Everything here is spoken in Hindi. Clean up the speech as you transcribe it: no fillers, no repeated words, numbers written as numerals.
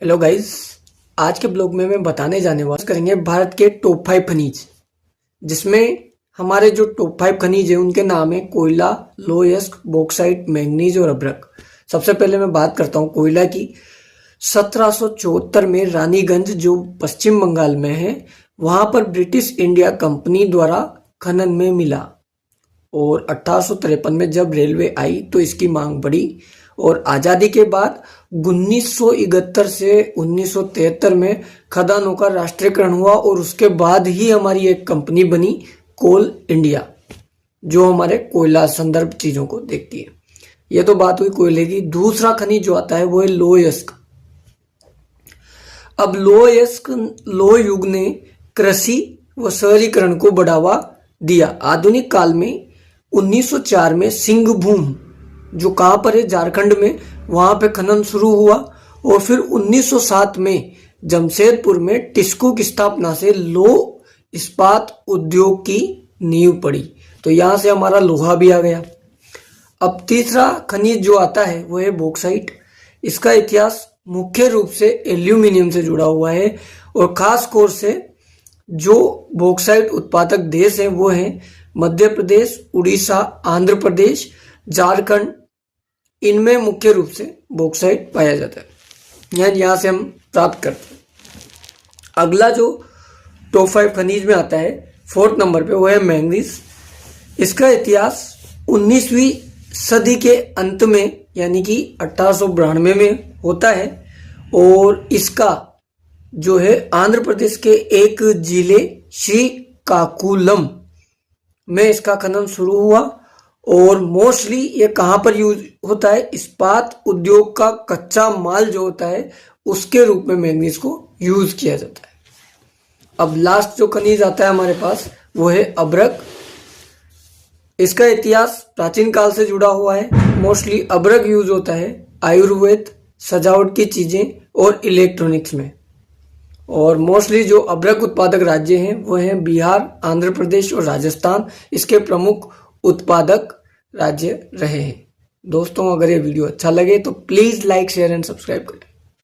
हेलो गाइस, आज के ब्लॉग में मैं बताने जाने वाला करेंगे भारत के टॉप 5 खनिज, जिसमें हमारे जो टॉप 5 खनिज है उनके नाम है कोयला, लोहयस्क, बॉक्साइट, मैंगनीज और अभ्रक। सबसे पहले मैं बात करता हूँ कोयला की। 1774 में रानीगंज जो पश्चिम बंगाल में है वहां पर ब्रिटिश इंडिया कंपनी द्वारा खनन में मिला और 1853 में जब रेलवे आई तो इसकी मांग बढ़ी और आज़ादी के बाद 1971 से 1973 में खदानों का राष्ट्रीयकरण हुआ और उसके बाद ही हमारी एक कंपनी बनी कोल इंडिया, जो हमारे कोयला संदर्भ चीज़ों को देखती है। यह तो बात हुई कोयले की। दूसरा खनिज जो आता है वो है लोहयस्क। अब लोह युग ने कृषि व शहरीकरण को बढ़ावा दिया। आधुनिक काल में 1904 में सिंहभूम, जो कहाँ पर है, झारखंड में, वहां पे खनन शुरू हुआ और फिर 1907 में जमशेदपुर में टिस्को की स्थापना से लौह इस्पात उद्योग की नींव पड़ी। तो यहां से हमारा लोहा भी आ गया। अब तीसरा खनिज जो आता है वो है बॉक्साइट। इसका इतिहास मुख्य रूप से एल्यूमिनियम से जुड़ा हुआ है और खास तौर से जो बॉक्साइट उत्पादक देश हैं वो हैं मध्य प्रदेश, उड़ीसा, आंध्र प्रदेश, झारखंड। इनमें मुख्य रूप से बॉक्साइट पाया जाता है, यहाँ से हम प्राप्त करते हैं। अगला जो टॉप 5 खनिज में आता है 4th नंबर पे वो है मैंगनीज। इसका इतिहास 19वीं सदी के अंत में यानी कि 1892 में होता है और इसका जो है आंध्र प्रदेश के एक जिले श्रीकाकुलम में इसका खनन शुरू हुआ और मोस्टली ये कहाँ पर यूज होता है, इस्पात उद्योग का कच्चा माल जो होता है उसके रूप में मैंगनीज को यूज किया जाता है। अब लास्ट जो खनिज आता है हमारे पास वो है अभ्रक। इसका इतिहास प्राचीन काल से जुड़ा हुआ है। मोस्टली अभ्रक यूज होता है आयुर्वेद, सजावट की चीजें और इलेक्ट्रॉनिक्स में। और मोस्टली जो अभ्रक उत्पादक राज्य हैं वो हैं बिहार, आंध्र प्रदेश और राजस्थान। इसके प्रमुख उत्पादक राज्य रहे हैं। दोस्तों, अगर ये वीडियो अच्छा लगे तो please like, share and subscribe करें।